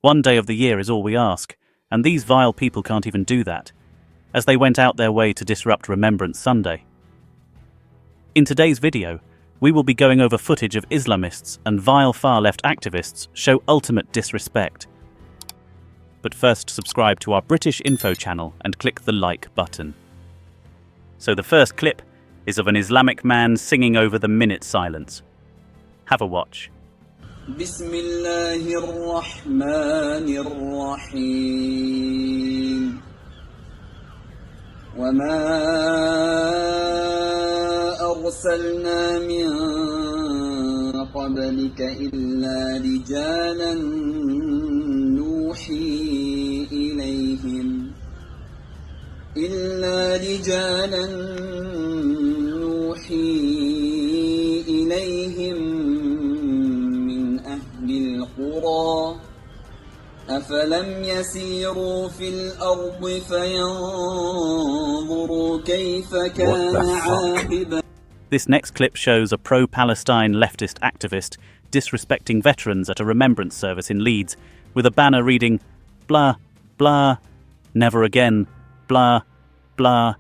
One day of the year is all we ask, and these vile people can't even do that, as they went out their way to disrupt Remembrance Sunday. In today's video, we will be going over footage of Islamists and vile far-left activists show ultimate disrespect. But first, subscribe to our British Info channel and click the like button. So the first clip is of an Islamic man singing over the minute silence. Have a watch. Bismillahirrahmanirrahim. أرسلنا من قبلك إلا رجالا نوحي إليهم من أهل القرى أفلم يسيروا في الأرض فينظروا كيف كان عاقبة. This next clip shows a pro-Palestine leftist activist disrespecting veterans at a remembrance service in Leeds with a banner reading, "Blah, blah, never again, blah, blah."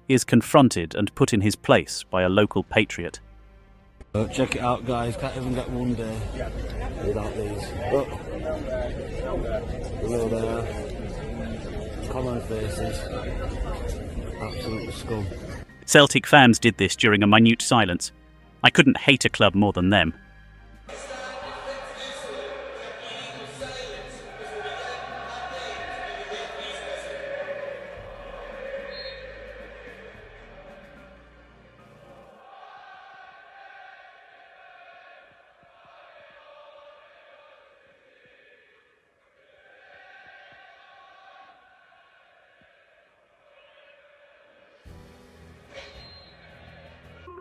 He is confronted and put in his place by a local patriot. Check it out, guys. Can't even get one day without these. Look. Below there. Common faces. Absolute scum. Celtic fans did this during a minute silence. I couldn't hate a club more than them.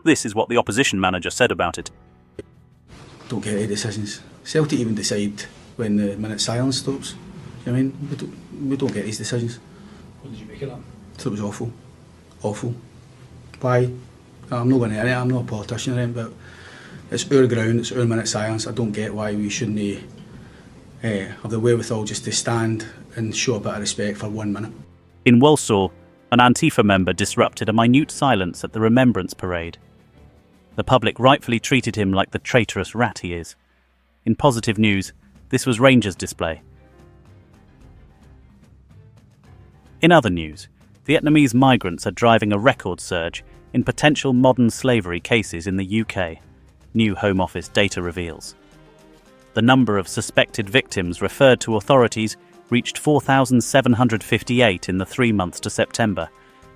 This is what the opposition manager said about it. Don't get any decisions. Celtic even decide when the minute silence stops. You know what I mean? We don't get these decisions. What did you make of that? I thought it was awful. Awful. Why? I'm not going to, I'm not a politician or anything, but it's our ground, it's our minute silence. I don't get why we shouldn't have the wherewithal just to stand and show a bit of respect for 1 minute. In Walsall, an Antifa member disrupted a minute silence at the Remembrance parade. The public rightfully treated him like the traitorous rat he is. In positive news, this was Rangers' display. In other news, Vietnamese migrants are driving a record surge in potential modern slavery cases in the UK, new Home Office data reveals. The number of suspected victims referred to authorities reached 4,758 in the 3 months to September,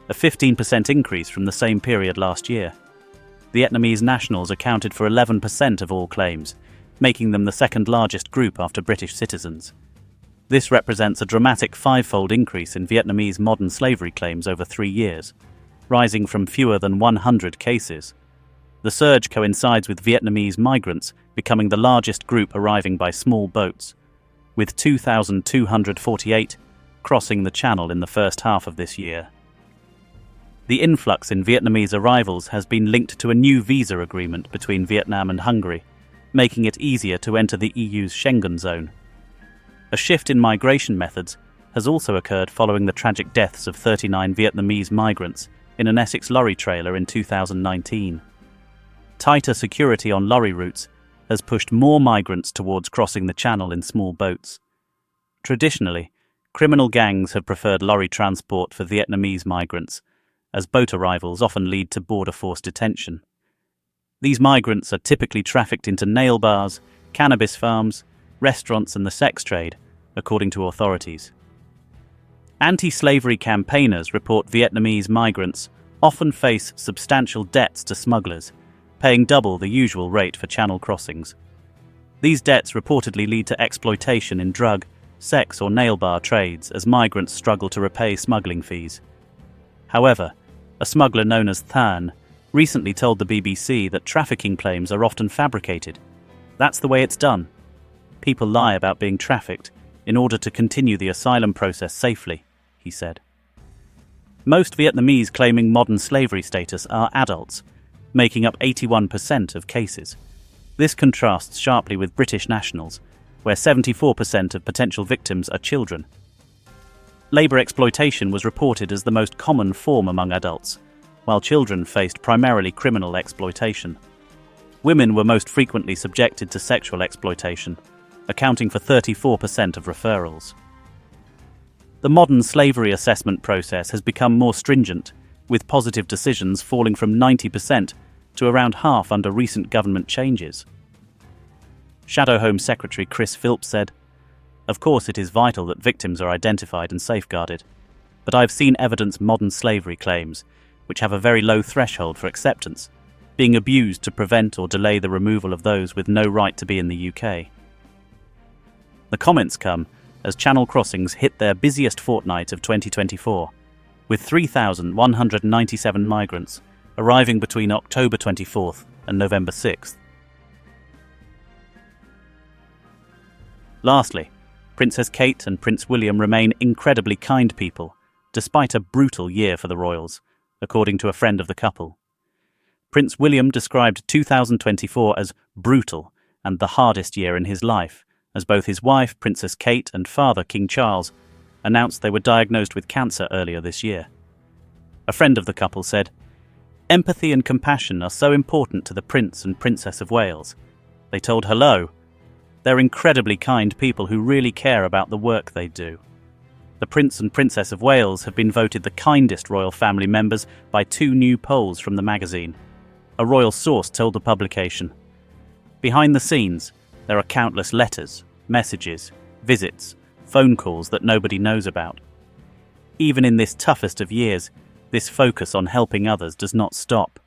a 15% increase from the same period last year. Vietnamese nationals accounted for 11% of all claims, making them the second largest group after British citizens. This represents a dramatic five-fold increase in Vietnamese modern slavery claims over 3 years, rising from fewer than 100 cases. The surge coincides with Vietnamese migrants becoming the largest group arriving by small boats, with 2,248 crossing the Channel in the first half of this year. The influx in Vietnamese arrivals has been linked to a new visa agreement between Vietnam and Hungary, making it easier to enter the EU's Schengen zone. A shift in migration methods has also occurred following the tragic deaths of 39 Vietnamese migrants in an Essex lorry trailer in 2019. Tighter security on lorry routes has pushed more migrants towards crossing the Channel in small boats. Traditionally, criminal gangs have preferred lorry transport for Vietnamese migrants, as boat arrivals often lead to border force detention. These migrants are typically trafficked into nail bars, cannabis farms, restaurants and the sex trade, according to authorities. Anti-slavery campaigners report Vietnamese migrants often face substantial debts to smugglers, paying double the usual rate for Channel crossings. These debts reportedly lead to exploitation in drug, sex or nail bar trades as migrants struggle to repay smuggling fees. However, a smuggler known as Than recently told the BBC that trafficking claims are often fabricated. That's the way it's done. People lie about being trafficked in order to continue the asylum process safely, he said. Most Vietnamese claiming modern slavery status are adults, making up 81% of cases. This contrasts sharply with British nationals, where 74% of potential victims are children. Labour exploitation was reported as the most common form among adults, while children faced primarily criminal exploitation. Women were most frequently subjected to sexual exploitation, accounting for 34% of referrals. The modern slavery assessment process has become more stringent, with positive decisions falling from 90% to around half under recent government changes. Shadow Home Secretary Chris Philps said, "Of course it is vital that victims are identified and safeguarded, but I've seen evidence modern slavery claims, which have a very low threshold for acceptance, being abused to prevent or delay the removal of those with no right to be in the UK." The comments come as Channel crossings hit their busiest fortnight of 2024, with 3,197 migrants arriving between October 24th and November 6th. Lastly, Princess Kate and Prince William remain incredibly kind people, despite a brutal year for the royals, according to a friend of the couple. Prince William described 2024 as brutal and the hardest year in his life, as both his wife, Princess Kate, and father, King Charles, announced they were diagnosed with cancer earlier this year. A friend of the couple said, "Empathy and compassion are so important to the Prince and Princess of Wales. They told hello. They're incredibly kind people who really care about the work they do." The Prince and Princess of Wales have been voted the kindest royal family members by 2 new polls from the magazine. A royal source told the publication, "Behind the scenes, there are countless letters, messages, visits, phone calls that nobody knows about. Even in this toughest of years, this focus on helping others does not stop."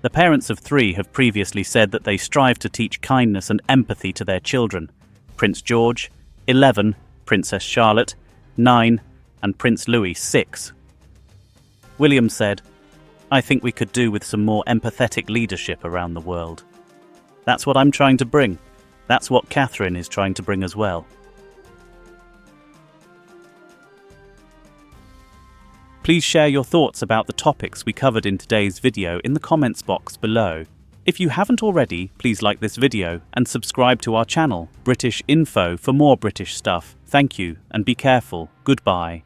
The parents of 3 have previously said that they strive to teach kindness and empathy to their children: Prince George, 11, Princess Charlotte, 9, and Prince Louis, 6. William said, "I think we could do with some more empathetic leadership around the world. That's what I'm trying to bring. That's what Catherine is trying to bring as well." Please share your thoughts about the topics we covered in today's video in the comments box below. If you haven't already, please like this video and subscribe to our channel, British Info, for more British stuff. Thank you and be careful. Goodbye.